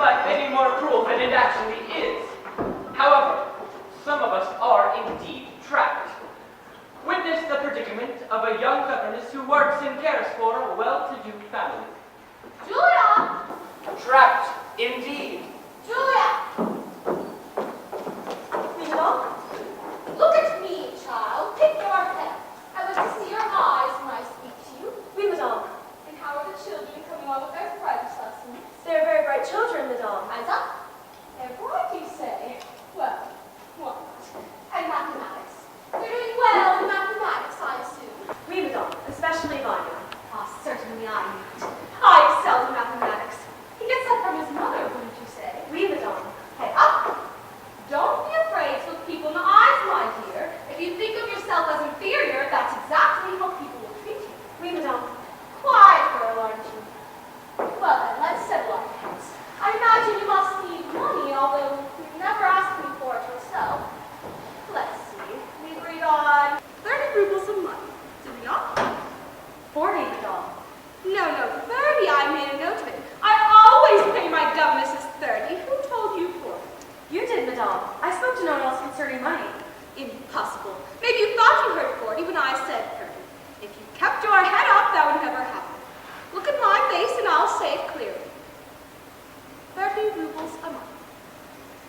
life any more cruel than it actually is. However, some of us are indeed trapped. Witness the predicament of a young governess who works and cares for a well-to-do family. Julia! Trapped, indeed. Julia! Mila? Look at me, child. Pick your head. I wish to see your eyes when I speak to you. Oui, madame. And how are the children coming on with their French lessons? They are very bright children, madame. Eyes up. They're bright, you say? Well, what? And mathematics? They're doing well in mathematics, I assume. Oui, madame. Especially Vanya. Ah, certainly I not. I excelled in mathematics. He gets that from his mother, wouldn't you say? Oui, madame. Head up. Don't be afraid to look people in the eyes, my dear. If you think of yourself as inferior, that's exactly how people will treat you. Oui, madame. Quiet girl, aren't you? Well then, let's settle our accounts. I imagine you must need money, although you've never asked me for it yourself. Let's see. We agreed on 30 rubles a month, did we not? 40, madame. No, 30. I made a note of it. I always pay my governesses 30. Who told you 40? You did, madame. I spoke to no one else concerning money. Impossible. Maybe you thought you heard 40 when I said 30. If you kept your head up, that would never happen. Look at my face and I'll say it clearly. 30 rubles a month.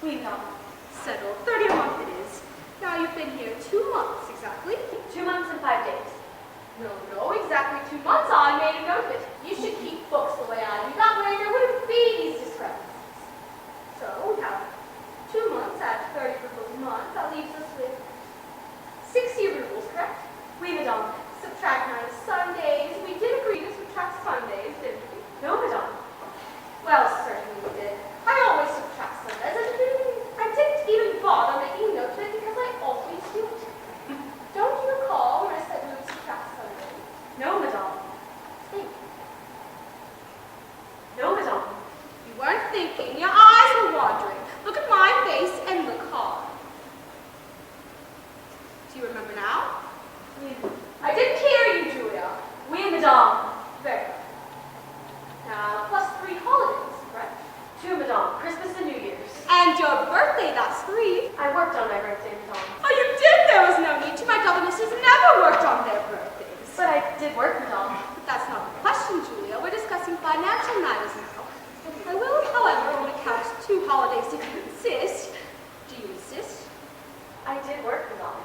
Oui, madame. Settled. 30 a month it is. Now you've been here 2 months, exactly. 2 months and 5 days. No, exactly 2 months. I made a note of it. You should keep books the way I do. That way there wouldn't be these discrepancies. So we have 2 months at 30 rubles a month. That leaves us with 60 rubles, correct? Oui, madame. Subtract 9 Sundays. We did agree to subtract Sundays, didn't we? No, madame. Well, certainly we did. I always subtract Sundays. I didn't even bother making note of it because I always do it. Don't you recall when I said we would subtract Sundays? No, madame. Think. No, madame. You weren't thinking. Your eyes were wandering. Look at my face and look hard. Do you remember now? Oui. I didn't hear you, Julia. Oui, madame. Very well. Now, plus 3 holidays, correct? 2, madame. Christmas and New Year's. And your birthday, that's 3. I worked on my birthday, madame. Oh, you did? There was no need to. My governesses never worked on their birthdays. But I did work, madame. But that's not the question, Julia. We're discussing financial matters now. I will, however, only count 2 holidays if you insist. Do you insist? I did work, madame.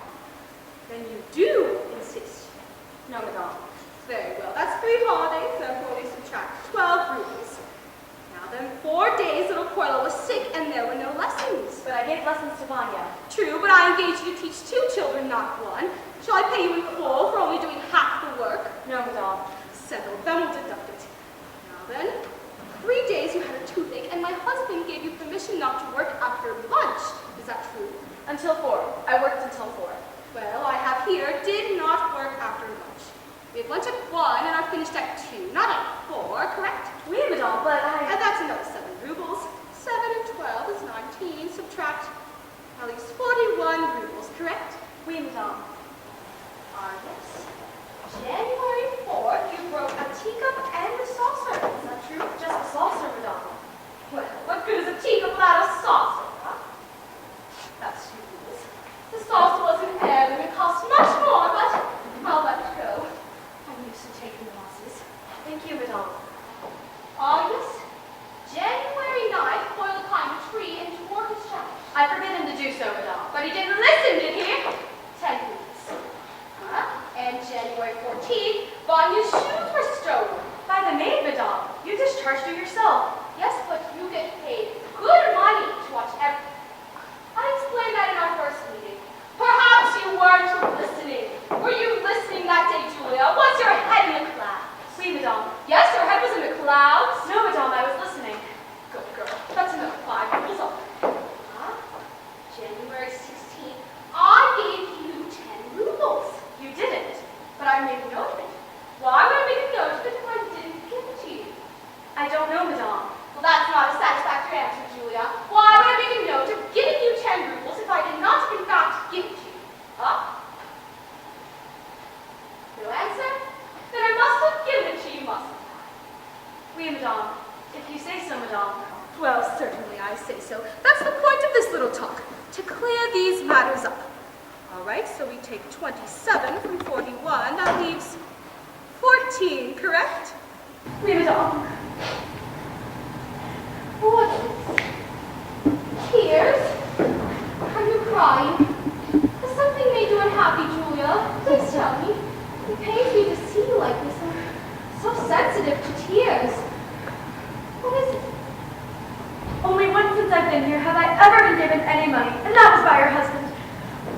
Then you do insist. No, madame. Very well. That's 3 holidays, therefore we subtract 12 rubles. Now then, 4 days little Corla was sick and there were no lessons. But I gave lessons to Vanya. True, but I engaged you to teach 2 children, not 1. Shall I pay you in full for only doing half the work? No, madame. Settled. Then we'll deduct it. Now then, 3 days you had a toothache and my husband gave you permission not to work after lunch. Is that true? Until 4. I worked until 4. Well, I have here, did not work after lunch. We had lunch at 1 and are finished at 2, not at 4, correct? Oui, madame, but And that's another 7 rubles. 7 and 12 is 19. Subtract at least 41 rubles, correct? Oui, madame. Ah, yes. January 4th, you broke a teacup and a saucer. Is that true? Just a saucer, madame. Well, what good is a teacup without a saucer, huh? That's 2 rubles. The saucer was an heirloom. It cost much more, but I'll let it go. I'm used to taking losses. Thank you, madame. Ah, yes. January 9th, Boyle climbed a tree and tore his shaft. I forbid him to do so, madame. But he didn't listen, did he? 10 rubles. Huh? And January 14th, Vanya's shoes were stolen. By the maid, madame. You discharged her yourself. Yes, but you get paid good money to watch everything. I explained that in our first meeting. Perhaps you weren't listening. Were you listening that day, Julia? Was your head in the clouds? Oui, madame. Yes, your head was in the clouds. No, madame, I was listening. Good girl. That's another 5 rubles off. Huh? January 16th, I gave you 10 rubles. You didn't. But I made a note of it. Why would I make a note of it if I didn't give it to you? I don't know, madame. Well, that's not a satisfactory answer, Julia. Why would I make a note of giving you 10 rubles if I did not, in fact, give it to you? Huh? No answer? Then I must have given it to you, mustn't I? Oui, madame. If you say so, madame. Well, certainly I say so. That's the point of this little talk, to clear these matters up. All right, so we take 27 from 41. That leaves 14, correct? Oui, madame. What is this? Tears? Are you crying? Has something made you unhappy, Julia? Please tell me. It pains me to see you like this. I'm so sensitive to tears. What is it? Only once since I've been here have I ever been given any money, and that was by your husband.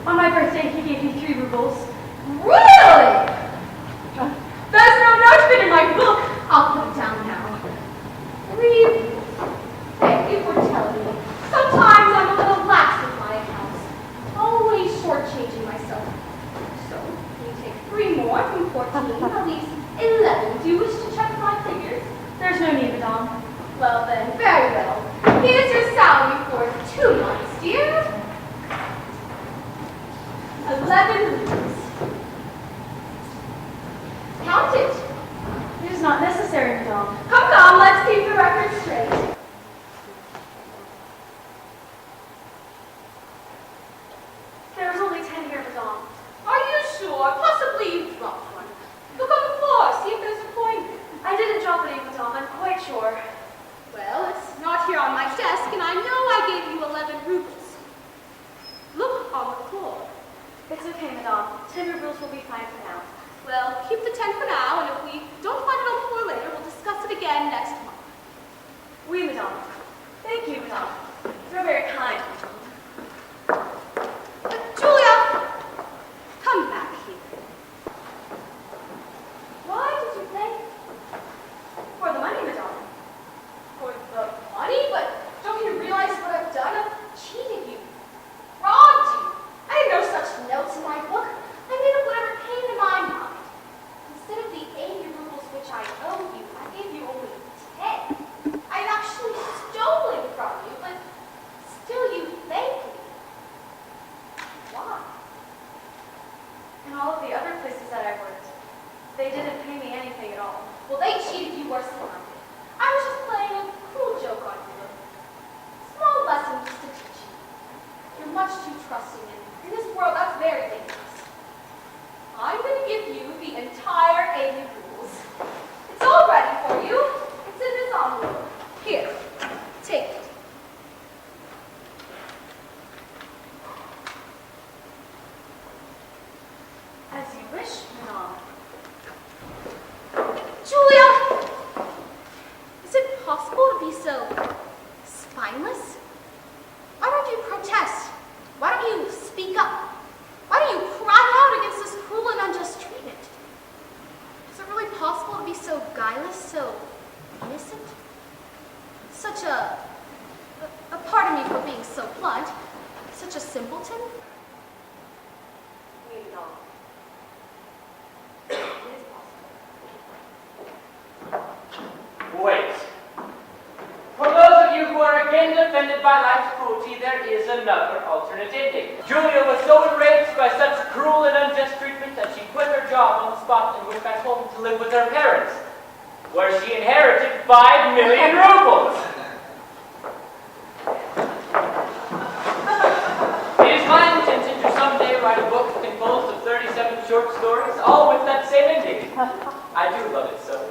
On my birthday, he gave me 3 rubles. Really? There's no note of it in my book. I'll put it down now. Really? Thank you for telling me. Sometimes I'm a little lax with my accounts. Always shortchanging myself. So, you take 3 more from 14, that leaves 11. Do you wish to check my figures? There's no need, madame. Well then, very well. Here's your salary for 2 months, dear. 11 rupees. Count it. It is not necessary, madame. Come, let's keep the record straight. There's only 10 here, madame. Are you sure? Possibly you dropped one. Look on the floor, see if there's a coin. I didn't drop any, madame. I'm quite sure. Well, it's not here on my desk, and I know I gave you 11 rubles. Look on the floor. It's okay, madame. 10 rubles will be fine for now. Well, keep the 10 for now, and if we don't find it on the floor later, we'll discuss it again next month. Oui, madame. Thank you, madame. You're very kind. Julia! Come back here. Why did you play? For the money, madame. For the money? But don't you realize what I've done? I've cheated you. Robbed you. I had no such notes in my book. I made up whatever came to my mind. Instead of the 80 rubles which I owe you, I gave you only 10. I've actually stolen from you, but still you thank me. Why? And all of the other places that I worked, they didn't pay me anything at all. Well, they cheated you worse than I did. I was just playing a cruel joke on you. A small lesson just to teach you. You're much too trusting, and in this world, that's very dangerous. I'm going to give you the entire 80 rubles. It's all ready for you. It's in this envelope. Here, take it. As you wish, madame. Julia! Is it possible to be so spineless? Why don't you protest? Why don't you speak up? Why don't you cry out against this cruel and unjust treatment? Is it really possible to be so guileless, so innocent? Such a pardon me for being so blunt, such a simpleton? Oui, madame. Wait. For those of you who are again offended by life's cruelty, there is another alternate ending. Julia was so enraged by such cruel and unjust treatment that she quit her job on the spot and went back home to live with her parents, where she inherited 5 million rubles. It is my intention to someday write a book composed of 37 short stories, all with that same ending. I do love it so.